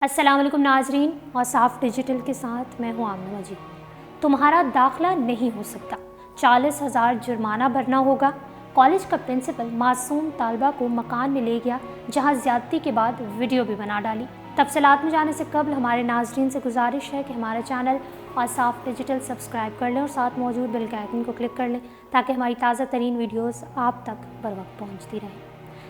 السلام علیکم ناظرین، اوصاف ڈیجیٹل کے ساتھ میں ہوں آمنہ مجید۔ تمہارا داخلہ نہیں ہو سکتا، 40,000 جرمانہ بھرنا ہوگا۔ کالج کا پرنسپل معصوم طالبہ کو مکان میں لے گیا جہاں زیادتی کے بعد ویڈیو بھی بنا ڈالی۔ تفصیلات میں جانے سے قبل ہمارے ناظرین سے گزارش ہے کہ ہمارا چینل اوصاف ڈیجیٹل سبسکرائب کر لیں اور ساتھ موجود بیل کے آئیکن کو کلک کر لیں تاکہ ہماری تازہ ترین ویڈیوز آپ تک بر وقت پہنچتی رہیں۔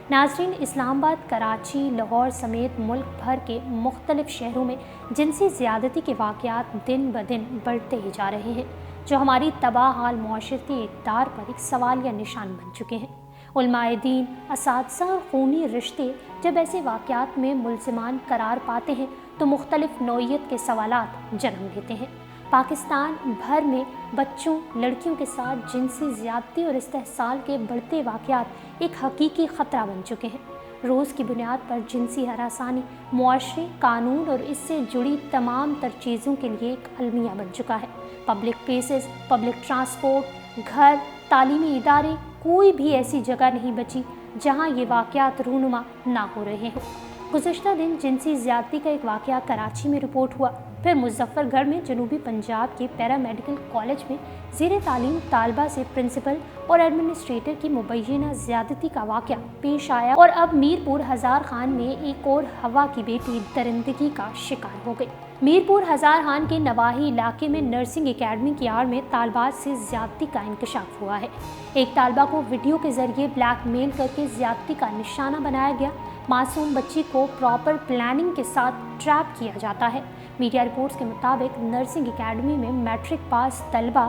ناظرین، اسلام آباد، کراچی، لاہور سمیت ملک بھر کے مختلف شہروں میں جنسی زیادتی کے واقعات دن بدن بڑھتے ہی جا رہے ہیں، جو ہماری تباہ حال معاشرتی اقدار پر ایک سوالیہ نشان بن چکے ہیں۔ علماء دین، اساتذہ اور خونی رشتے جب ایسے واقعات میں ملزمان قرار پاتے ہیں تو مختلف نوعیت کے سوالات جنم لیتے ہیں۔ پاکستان بھر میں بچوں، لڑکیوں کے ساتھ جنسی زیادتی اور استحصال کے بڑھتے واقعات ایک حقیقی خطرہ بن چکے ہیں۔ روز کی بنیاد پر جنسی ہراسانی معاشرے، قانون اور اس سے جڑی تمام تر چیزوں کے لیے ایک المیہ بن چکا ہے۔ پبلک پلیسز، پبلک ٹرانسپورٹ، گھر، تعلیمی ادارے، کوئی بھی ایسی جگہ نہیں بچی جہاں یہ واقعات رونما نہ ہو رہے ہوں۔ گزشتہ دن جنسی زیادتی کا ایک واقعہ کراچی میں رپورٹ ہوا، پھر مظفر گڑھ میں جنوبی پنجاب کے پیرا میڈیکل کالج میں زیر تعلیم طالبہ سے پرنسپل اور ایڈمنسٹریٹر کی مبینہ زیادتی کا واقعہ پیش آیا، اور اب میر پور ہزار خان میں ایک اور ہوا کی بیٹی درندگی کا شکار ہو گئی۔ میر پور ہزار خان کے نواحی علاقے میں نرسنگ اکیڈمی کی آڑ میں طالبات سے زیادتی کا انکشاف ہوا ہے۔ ایک طالبہ کو ویڈیو کے ذریعے بلیک میل کر کے زیادتی کا نشانہ بنایا گیا۔ معصوم بچی کو پراپر پلاننگ کے ساتھ ٹریپ کیا جاتا ہے۔ میڈیا رپورٹس کے مطابق نرسنگ اکیڈمی میں میٹرک پاس طلبہ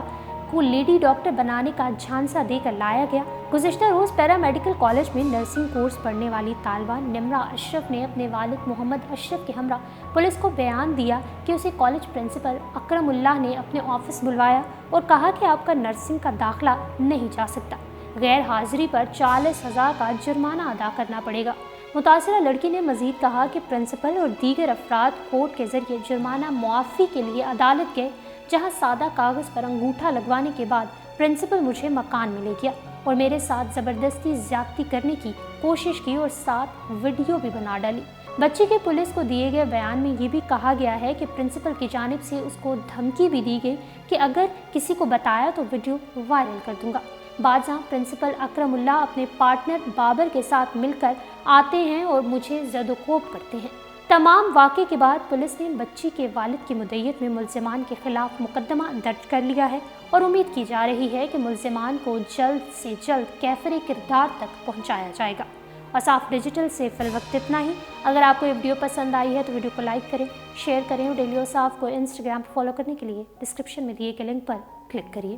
کو لیڈی ڈاکٹر بنانے کا جھانسا دے کر لایا گیا۔ گزشتہ روز پیرا میڈیکل کالج میں نرسنگ کورس پڑھنے والی طالبہ نمرہ اشرف نے اپنے والد محمد اشرف کے ہمراہ پولیس کو بیان دیا کہ اسے کالج پرنسپل اکرم اللہ نے اپنے آفس بلوایا اور کہا کہ آپ کا نرسنگ کا داخلہ نہیں جا سکتا، غیر حاضری پر 40,000 کا جرمانہ ادا کرنا پڑے گا۔ متاثرہ لڑکی نے مزید کہا کہ پرنسپل اور دیگر افراد کورٹ کے ذریعے جرمانہ معافی کے لیے عدالت گئے، جہاں سادہ کاغذ پر انگوٹھا لگوانے کے بعد پرنسپل مجھے مکان میں لے گیا اور میرے ساتھ زبردستی زیادتی کرنے کی کوشش کی اور ساتھ ویڈیو بھی بنا ڈالی۔ بچی کے پولیس کو دیے گئے بیان میں یہ بھی کہا گیا ہے کہ پرنسپل کی جانب سے اس کو دھمکی بھی دی گئی کہ اگر کسی کو بتایا تو ویڈیو وائرل کر دوں گا۔ بعضاں پرنسپل اکرم اللہ اپنے پارٹنر بابر کے ساتھ مل کر آتے ہیں اور مجھے زد و کوب کرتے ہیں۔ تمام واقعے کے بعد پولیس نے بچی کے والد کی مدعیت میں ملزمان کے خلاف مقدمہ درج کر لیا ہے اور امید کی جا رہی ہے کہ ملزمان کو جلد سے جلد کیفر کردار تک پہنچایا جائے گا۔ اوصاف ڈیجیٹل سے فی الوقت اتنا ہی۔ اگر آپ کو یہ ویڈیو پسند آئی ہے تو ویڈیو کو لائک کریں، شیئر کریں اور ڈیلی اوصاف کو انسٹاگرام پر فالو کرنے کے لیے ڈسکرپشن میں دیے گئے لنک پر کلک کریے۔